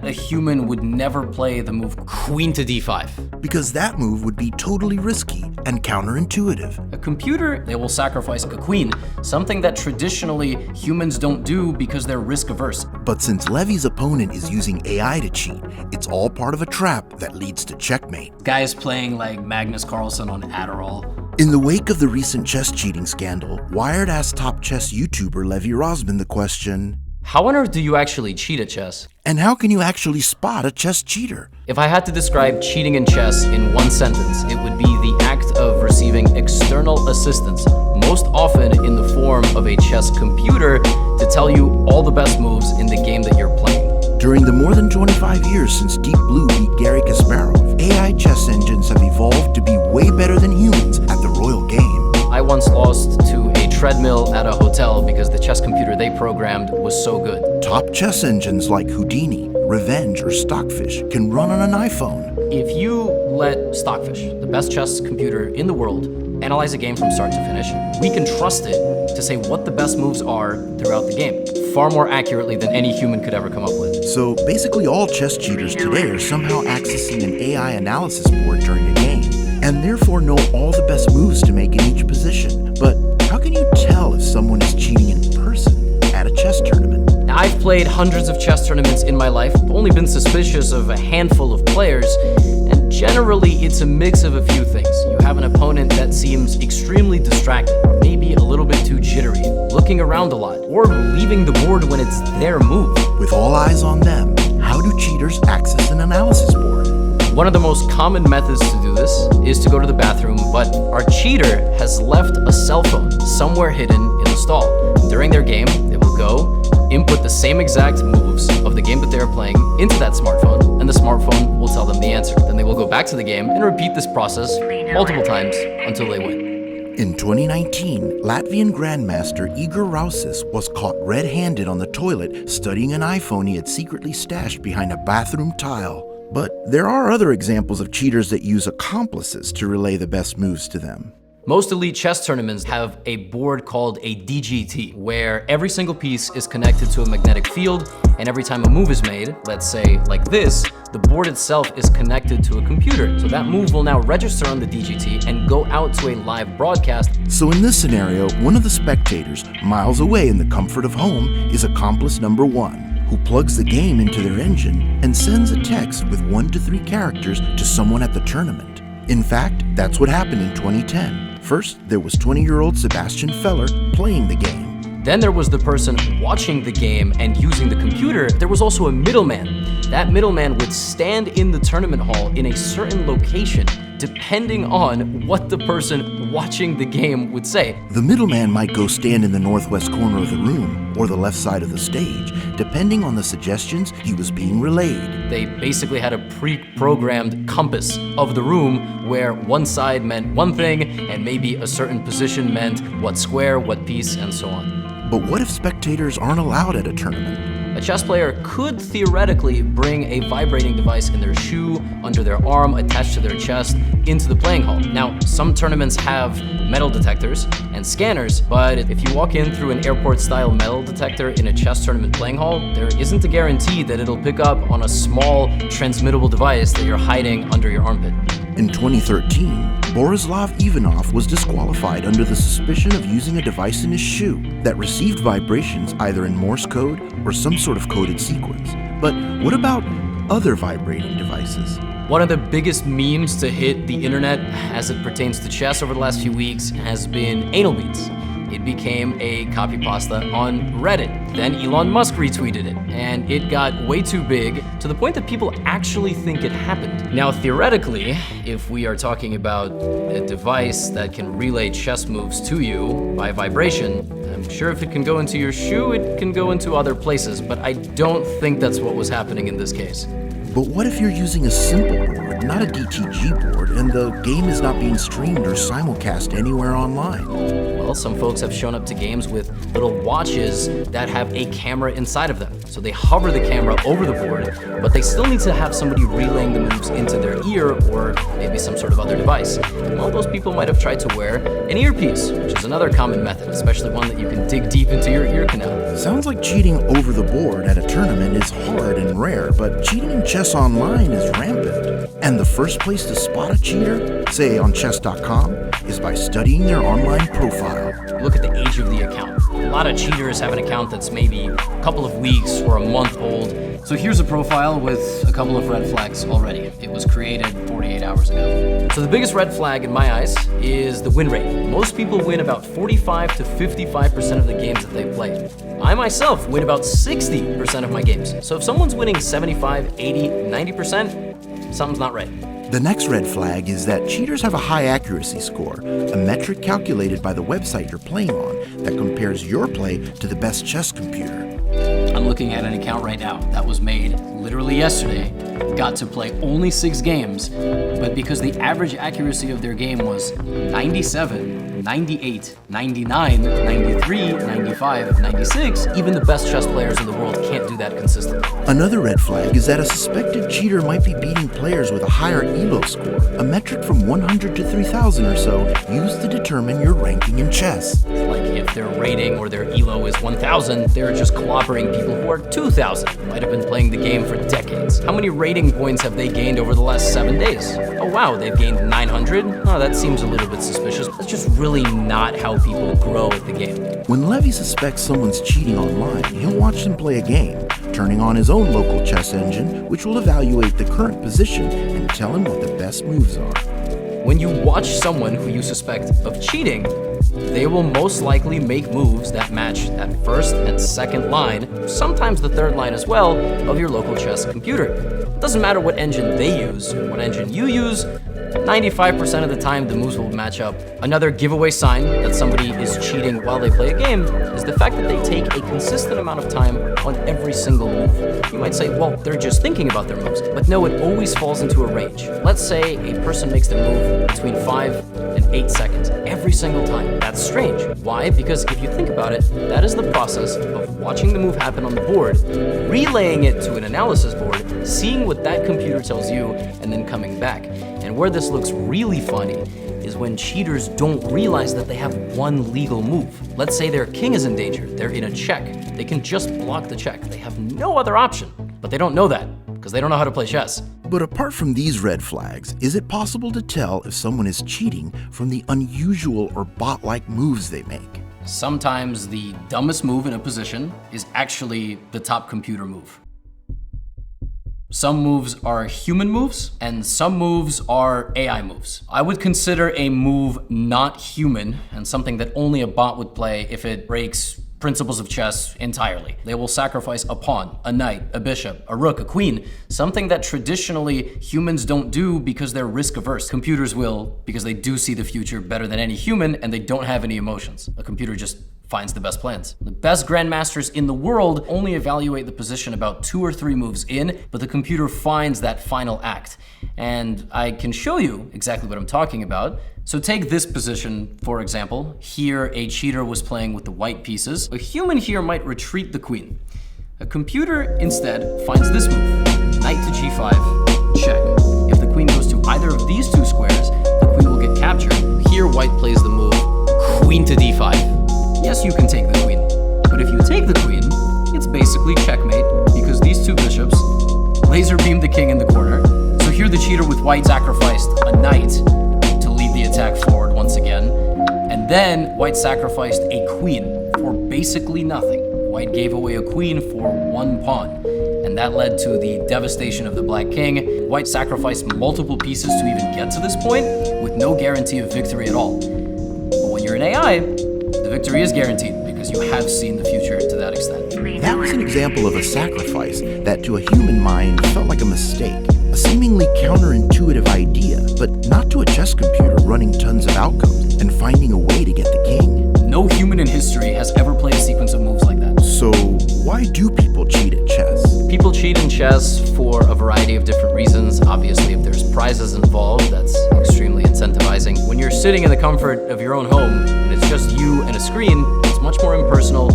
a human would never play the move queen to d5. Because that move would be totally risky and counterintuitive. A computer, they will sacrifice a queen, something that traditionally humans don't do because they're risk averse. But since Levy's opponent is using AI to cheat, it's all part of a trap that leads to checkmate. Guy is playing like Magnus Carlsen on Adderall. In the wake of the recent chess cheating scandal, Wired asked top chess YouTuber Levy Rosman the question, how on earth do you actually cheat at chess? And how can you actually spot a chess cheater? If I had to describe cheating in chess in one sentence, it would be the act of receiving external assistance, most often in the form of a chess computer, to tell you all the best moves in the game that you're playing. During the more than 25 years since Deep Blue beat Garry Kasparov, AI chess engines have evolved to be way better than humans at the royal game. I once lost to a treadmill at a hotel because the chess computer they programmed was so good. Top chess engines like Houdini, Revenge, or Stockfish can run on an iPhone. If you let Stockfish, the best chess computer in the world, analyze a game from start to finish, we can trust it to say what the best moves are throughout the game, far more accurately than any human could ever come up with. So basically all chess cheaters today are somehow accessing an AI analysis board during a game, and therefore know all the best moves to make in each position. But how can you tell if someone is cheating in person at a chess tournament? Now, I've played hundreds of chess tournaments in my life, only been suspicious of a handful of players, and generally it's a mix of a few things. You have an opponent that seems extremely distracted, maybe a little bit too jittery, looking around a lot, or leaving the board when it's their move. With all eyes on them, how do cheaters access an analysis board? One of the most common methods to do this is to go to the bathroom, but our cheater has left a cell phone somewhere hidden in the stall. During their game, they will go, input the same exact moves of the game that they're playing into that smartphone, and the smartphone will tell them the answer. Then they will go back to the game and repeat this process multiple times until they win. In 2019, Latvian Grandmaster Igor Rausis was caught red-handed on the toilet studying an iPhone he had secretly stashed behind a bathroom tile. But there are other examples of cheaters that use accomplices to relay the best moves to them. Most elite chess tournaments have a board called a DGT, where every single piece is connected to a magnetic field, and every time a move is made, let's say like this, the board itself is connected to a computer. So that move will now register on the DGT and go out to a live broadcast. So in this scenario, one of the spectators, miles away in the comfort of home, is accomplice number one, who plugs the game into their engine and sends a text with 1 to 3 characters to someone at the tournament. In fact, that's what happened in 2010. First, there was 20-year-old Sebastian Feller playing the game. Then there was the person watching the game and using the computer. There was also a middleman. That middleman would stand in the tournament hall in a certain location, depending on what the person watching the game would say. The middleman might go stand in the northwest corner of the room or the left side of the stage, depending on the suggestions he was being relayed. They basically had a pre-programmed compass of the room where one side meant one thing and maybe a certain position meant what square, what piece, and so on. But what if spectators aren't allowed at a tournament? A chess player could theoretically bring a vibrating device in their shoe, under their arm, attached to their chest, into the playing hall. Now, some tournaments have metal detectors and scanners, but if you walk in through an airport-style metal detector in a chess tournament playing hall, there isn't a guarantee that it'll pick up on a small, transmittable device that you're hiding under your armpit. In 2013, Borislav Ivanov was disqualified under the suspicion of using a device in his shoe that received vibrations either in Morse code or some sort of coded sequence. But what about other vibrating devices? One of the biggest memes to hit the internet as it pertains to chess over the last few weeks has been anal beads. It became a copy pasta on Reddit. Then Elon Musk retweeted it, and it got way too big to the point that people actually think it happened. Now, theoretically, if we are talking about a device that can relay chess moves to you by vibration, I'm sure if it can go into your shoe, it can go into other places, but I don't think that's what was happening in this case. But what if you're using a simple board, not a DTG board, and the game is not being streamed or simulcast anywhere online? Well, some folks have shown up to games with little watches that have a camera inside of them. So they hover the camera over the board, but they still need to have somebody relaying the moves into their ear or maybe some sort of other device. Well, those people might have tried to wear an earpiece, which is another common method, especially one that you can dig deep into your ear canal. Sounds like cheating over the board at a tournament is hard and rare, but cheating in chess online is rampant. And the first place to spot a cheater, say on chess.com, is by studying their online profile. Look at the age of the account. A lot of cheaters have an account that's maybe a couple of weeks or a month old. So here's a profile with a couple of red flags already. It was created 48 hours ago. So the biggest red flag in my eyes is the win rate. Most people win about 45 to 55% of the games that they play. I myself win about 60% of my games. So if someone's winning 75, 80, 90%, something's not right. The next red flag is that cheaters have a high accuracy score, a metric calculated by the website you're playing on that compares your play to the best chess computer. I'm looking at an account right now that was made literally yesterday, got to play only 6 games, but because the average accuracy of their game was 97, 98, 99, 93, 95, 96, even the best chess players in the world can't do that consistently. Another red flag is that a suspected cheater might be beating players with a higher ELO score, a metric from 100 to 3000 or so used to determine your ranking in chess. Like if their rating or their ELO is 1000, they're just clobbering people who are 2000, might have been playing the game for decades. How many rating points have they gained over the last 7 days? Oh wow, they've gained 900? Oh, that seems a little bit suspicious. That's just really not how people grow at the game. When Levy suspects someone's cheating online, he'll watch them play a game, turning on his own local chess engine, which will evaluate the current position and tell him what the best moves are. When you watch someone who you suspect of cheating, they will most likely make moves that match that first and second line, sometimes the third line as well, of your local chess computer. It doesn't matter what engine they use, what engine you use, 95% of the time the moves will match up. Another giveaway sign that somebody is cheating while they play a game is the fact that they take a consistent amount of time on every single move. You might say, well, they're just thinking about their moves, but no, it always falls into a range. Let's say a person makes their move between 5 and 8 seconds every single time. That's strange. Why? Because if you think about it, that is the process of watching the move happen on the board, relaying it to an analysis board, seeing what that computer tells you, and then coming back. And where this looks really funny is when cheaters don't realize that they have one legal move. Let's say their king is in danger, they're in a check. They can just block the check. They have no other option, but they don't know that because they don't know how to play chess. But apart from these red flags, is it possible to tell if someone is cheating from the unusual or bot-like moves they make? Sometimes the dumbest move in a position is actually the top computer move. Some moves are human moves, and some moves are AI moves. I would consider a move not human and something that only a bot would play if it breaks principles of chess entirely. They will sacrifice a pawn, a knight, a bishop, a rook, a queen, something that traditionally humans don't do because they're risk averse. Computers will because they do see the future better than any human and they don't have any emotions. A computer just finds the best plans. The best grandmasters in the world only evaluate the position about 2 or 3 moves in, but the computer finds that final act. And I can show you exactly what I'm talking about. So take this position, for example. Here, a cheater was playing with the white pieces. A human here might retreat the queen. A computer instead finds this move, knight to g5, check. If the queen goes to either of these 2 squares, the queen will get captured. Here, white plays the move, queen to d5. Yes, you can take the queen, but if you take the queen, it's basically checkmate because these 2 bishops laser beam the king in the corner. So here the cheater with white sacrificed a knight to lead the attack forward once again, and then white sacrificed a queen for basically nothing. White gave away a queen for 1 pawn, and that led to the devastation of the black king. White sacrificed multiple pieces to even get to this point with no guarantee of victory at all. But when you're an AI, the victory is guaranteed because you have seen the future to that extent. That was an example of a sacrifice that to a human mind felt like a mistake, a seemingly counterintuitive idea, but not to a chess computer running tons of outcomes and finding a way to get the king. No human in history has ever played a sequence of moves like that. So why do people cheat at chess? People cheat in chess for a variety of different reasons. Obviously, if there's prizes involved, that's extremely incentivizing. When you're sitting in the comfort of your own home and it's just you and a screen, it's much more impersonal